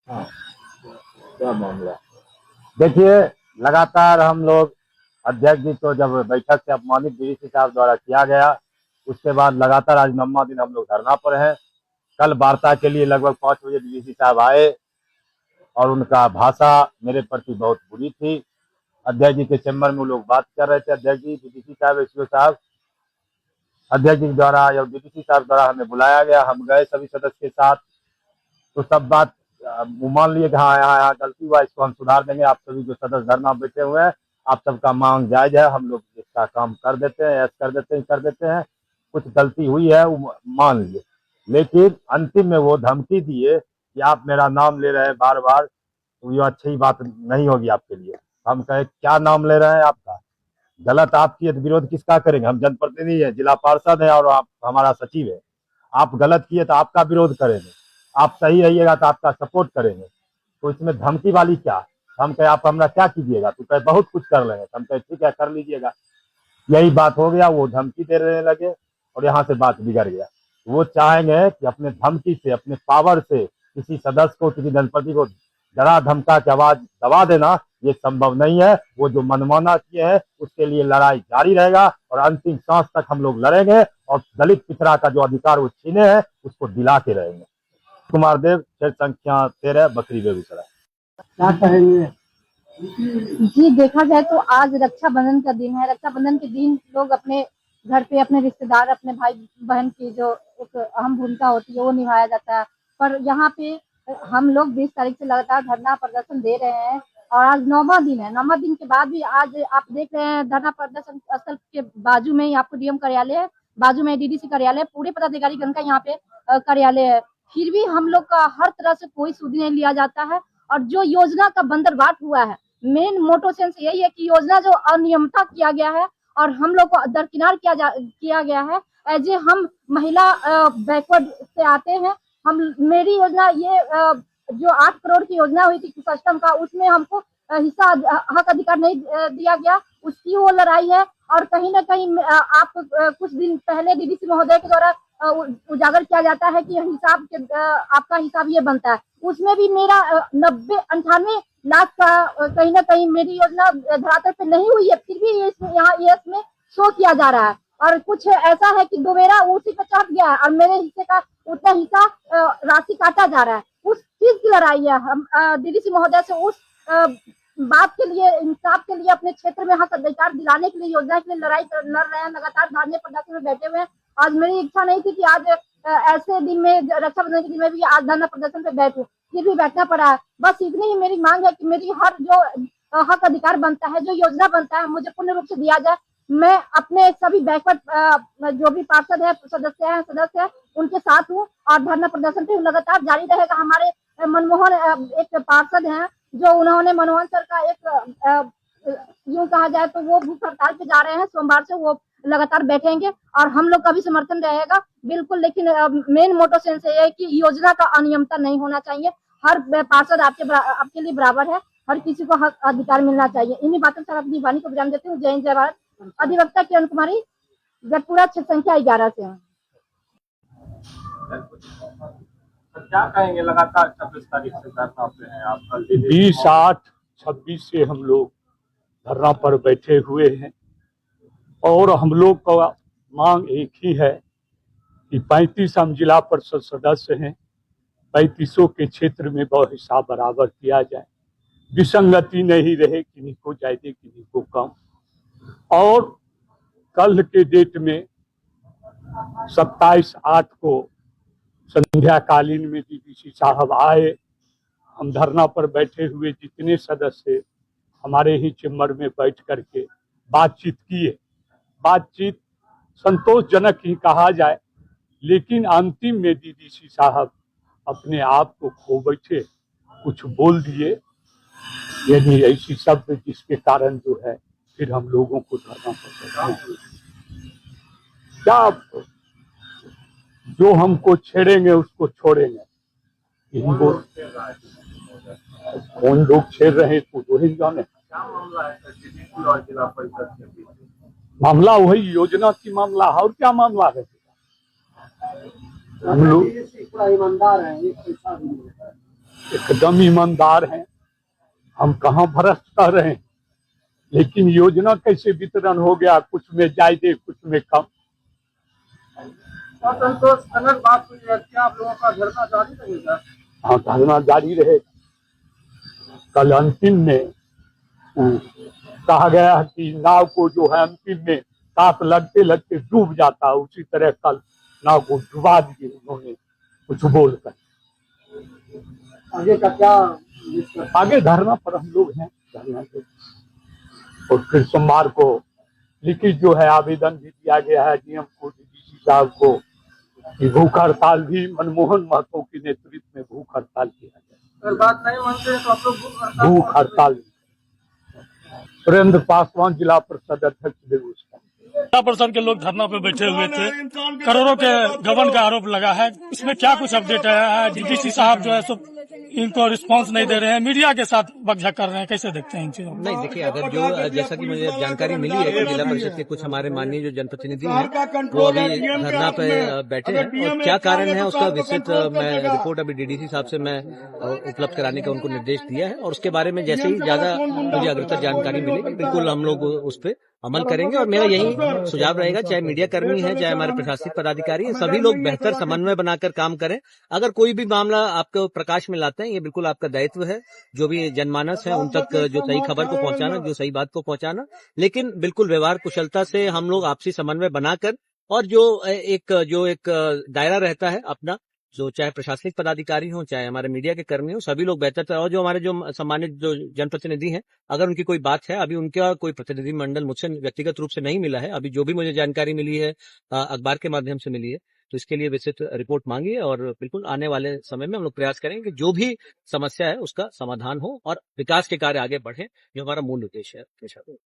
हाँ, क्या मामला? देखिए, लगातार हम लोग अध्यक्ष जी को जब बैठक से अपमानित डीवीसी साहब द्वारा किया गया, उसके बाद लगातार आज 9वां दिन हम लोग धरना पर हैं। कल वार्ता के लिए लगभग 5 बजे डीवीसी साहब आए और उनका भाषा मेरे प्रति बहुत बुरी थी। अध्यक्ष जी के चैम्बर में वो लोग बात कर रहे थे। अध्यक्ष जी, डीवीसी साहब, एसपीओ साहब, अध्यक्ष जी द्वारा या डीवीसी साहब द्वारा हमें बुलाया गया। हम गए सभी सदस्य के साथ, तो सब बात वो मान लिए कि हाँ, यहाँ गलती हुआ, इसको हम सुधार देंगे। आप सभी जो सदस्य धरना बैठे हुए हैं, आप सबका मांग जायज है, हम लोग इसका काम कर देते हैं, ऐसा कर देते हैं। कुछ गलती हुई है वो मान लिए, लेकिन अंतिम में वो धमकी दिए कि आप मेरा नाम ले रहे हैं बार बार, तो ये अच्छी बात नहीं होगी आपके लिए। हम कहे क्या नाम ले रहे हैं आपका? गलत आपकी है तो विरोध किसका करेंगे? हम जनप्रतिनिधि है, जिला पार्षद है और आप हमारा सचिव है। आप गलत किए तो आपका विरोध करेंगे, आप सही रहिएगा तो आपका सपोर्ट करेंगे। तो इसमें धमकी वाली क्या? हम कहे आप हमारा क्या कीजिएगा? तो कहे बहुत कुछ कर लेंगे। हम कहे ठीक है, कर लीजिएगा। यही बात हो गया, वो धमकी देने लगे और यहाँ से बात बिगड़ गया। वो चाहेंगे कि अपने धमकी से, अपने पावर से किसी सदस्य को, किसी जनप्रति को डरा धमका के आवाज दबा देना, ये संभव नहीं है। वो जो मनमाना किए हैं उसके लिए लड़ाई जारी रहेगा और अंतिम सांस तक हम लोग लड़ेंगे और दलित पिछड़ा का जो अधिकार वो छीने हैं उसको दिला के रहेंगे। कुमार देव, क्षेत्र संख्या 13, बकरी, बेगूसराय। क्या कहेंगे? जी, देखा जाए तो आज रक्षाबंधन का दिन है। रक्षाबंधन के दिन लोग अपने घर पे अपने रिश्तेदार, अपने भाई बहन की जो एक अहम भूमिका होती है वो निभाया जाता है। पर यहाँ पे हम लोग 20 तारीख से लगातार धरना प्रदर्शन दे रहे हैं और आज 9वां दिन है। 9वां दिन के बाद भी आज आप देख रहे हैं धरना प्रदर्शन स्थल के बाजू में ही आपको डीएम कार्यालय है, बाजू में डीडीसी कार्यालय, पूरे पदाधिकारी गण का यहाँ पे कार्यालय है। फिर भी हम लोग का हर तरह से कोई सुध नहीं लिया जाता है और जो योजना का बंदरबाट हुआ है, मेन मोटो सेंस यही है कि योजना जो अनियमितता किया गया है और हम लोग को दरकिनार किया गया है। एज ए हम महिला बैकवर्ड से आते हैं, हम मेरी योजना ये जो 8 करोड़ की योजना हुई थी सिस्टम का, उसमें हमको हिस्सा हक अधिकार नहीं दिया गया, उसकी वो लड़ाई है। और कहीं ना कहीं आप कुछ दिन पहले डीडीसी महोदय के द्वारा उजागर किया जाता है कि हिसाब आपका हिसाब ये बनता है, उसमें भी मेरा 98 लाख का कहीं ना कहीं मेरी योजना धरातल पे नहीं हुई है, फिर भी यहाँ इसमें शो किया जा रहा है। और कुछ ऐसा है कि दोबारा उसी पे चढ़ गया है और मेरे हिस्से का उतना हिस्सा राशि काटा जा रहा है। उस चीज की लड़ाई है। हम डीडीसी महोदय से उस बात के लिए, इंसाफ के लिए, अपने क्षेत्र में हक अधिकार दिलाने के लिए, योजना के लिए लड़ रहे हैं। लगातार धरने प्रदर्शन में बैठे हुए हैं। आज मेरी इच्छा नहीं थी कि आज ऐसे दिन में, रक्षाबंधन के दिन में भी आज धरना प्रदर्शन पे बैठूं, फिर भी बैठना पड़ा है। बस इतनी ही मेरी मांग है कि मेरी हर जो हक अधिकार बनता है, जो योजना बनता है, मुझे पूर्ण रूप से दिया जाए। मैं अपने सभी बैकवर्ड जो भी पार्षद है, सदस्य है, उनके साथ हूँ और धरना प्रदर्शन पे लगातार जारी रहेगा। हमारे मनमोहन एक पार्षद हैं जो उन्होंने मनमोहन सर का एक यूं कहा जाए तो वो भूख हड़ताल पे जा रहे हैं, सोमवार से वो लगातार बैठेंगे और हम लोग का भी समर्थन रहेगा बिल्कुल। लेकिन मेन मोटो सेंस ये है कि योजना का अनियमितता नहीं होना चाहिए। हर पार्षद आपके लिए बराबर है, हर किसी को हक अधिकार मिलना चाहिए। इन्हीं बातों से अपनी वाणी को विराम देती हूँ। जय हिंद, जय भारत। अधिवक्ता किरण कुमारी, गढ़पुरा, क्षेत्र संख्या 11 से। क्या कहेंगे? लगातार 26 तारीख से धरना पे हैं आप? 20, 8, 26 से हम लोग धरना पर बैठे हुए हैं और हम लोग का मांग एक ही है कि 35 हम जिला परिषद सदस्य हैं, 35 के क्षेत्र में वह हिसाब बराबर किया जाए, विसंगति नहीं रहे, किन्हीं को ज्यादा किन्हीं को कम। और कल के डेट में 27/8 को संध्याकालीन में डीडीसी साहब आए। हम धरना पर बैठे हुए जितने सदस्य हमारे ही चैम्बर में बैठ करके बातचीत किए। बातचीत संतोषजनक ही कहा जाए, लेकिन अंतिम में डीडीसी साहब अपने आप को खो बैठे, कुछ बोल दिए, यानी ऐसी शब्द जिसके कारण जो है फिर हम लोगों को धरना पर क्या जो हमको छेड़ेंगे उसको छोड़ेंगे। यही वो कौन लोग छेड़ रहे हैं तो वही जाने। क्या मामला है डीडीसी और जिला परिषद के बीच? मामला वही योजना की मामला है, और क्या मामला है? हम लोग ईमानदार है, एक पैसा भी नहीं है। एकदम ईमानदार हैं, हम कहाँ भ्रष्ट कर रहे हैं, लेकिन योजना कैसे वितरण हो गया, कुछ में ज्यादा कुछ में कम। और संतोषजनक बात हुई है, क्या आप लोगों का धरना जारी रहेगा? हाँ, धरना जारी रहेगा। कल अंतिम में कहा गया है कि नाव को जो है अंतिम में सांस लगते लगते डूब जाता है, उसी तरह कल नाव को डुबा दिए उन्होंने कुछ बोलकर। आगे का क्या? आगे धरना पर हम लोग हैं, धरना पे। और फिर सोमवार को लिखित जो है आवेदन भी दिया गया है डीएम को, डीडीसी साहब को, कि भूख हड़ताल भी मनमोहन महतो के नेतृत्व में भूख हड़ताल किया जाए। अगर बात नहीं मानते हैं तो आप लोग भूख हड़ताल। सुरेंद्र पासवान, जिला परिषद अध्यक्ष बेगूसराय। जिला परिषद के लोग धरना पे बैठे हुए थे, करोड़ों के गबन का आरोप लगा है, इसमें क्या कुछ अपडेट आया है? डीडीसी साहब जो है सो इनको रिस्पांस नहीं दे रहे हैं, मीडिया के साथ बकझक कर रहे हैं, कैसे देखते हैं इन चीजों को? नहीं, देखिए, अगर जो जैसा कि मुझे जानकारी मिली है कि जिला परिषद के कुछ हमारे माननीय जो जनप्रतिनिधि हैं वो अभी धरना पे बैठे हैं, और क्या कारण है उसका विस्तृत मैं रिपोर्ट अभी डीडीसी साहब से मैं उपलब्ध कराने का उनको निर्देश दिया है, और उसके बारे में जैसे ही ज्यादा मुझे अग्रतर जानकारी मिलेगी बिल्कुल हम लोग उस पर अमल करेंगे। और मेरा यही सुझाव रहेगा, चाहे मीडिया कर्मी है, चाहे हमारे प्रशासनिक पदाधिकारी हैं, सभी लोग बेहतर समन्वय बनाकर काम करें। अगर कोई भी मामला आपको प्रकाश में लाते हैं, ये बिल्कुल आपका दायित्व है, जो भी जनमानस है उन तक जो सही खबर को पहुंचाना, जो सही बात को पहुंचाना, लेकिन बिल्कुल व्यवहार कुशलता से हम लोग आपसी समन्वय बनाकर, और जो एक दायरा रहता है अपना, जो चाहे प्रशासनिक पदाधिकारी हो, चाहे हमारे मीडिया के कर्मी हो, सभी लोग बेहतर। और जो हमारे जो सम्मानित जो जनप्रतिनिधि हैं, अगर उनकी कोई बात है, अभी उनका कोई प्रतिनिधि मंडल मुझसे व्यक्तिगत रूप से नहीं मिला है, अभी जो भी मुझे जानकारी मिली है अखबार के माध्यम से मिली है, तो इसके लिए विस्तृत रिपोर्ट मांगी है, और बिल्कुल आने वाले समय में हम लोग प्रयास करेंगे कि जो भी समस्या है उसका समाधान हो और विकास के कार्य आगे बढ़े, जो हमारा मूल उद्देश्य है।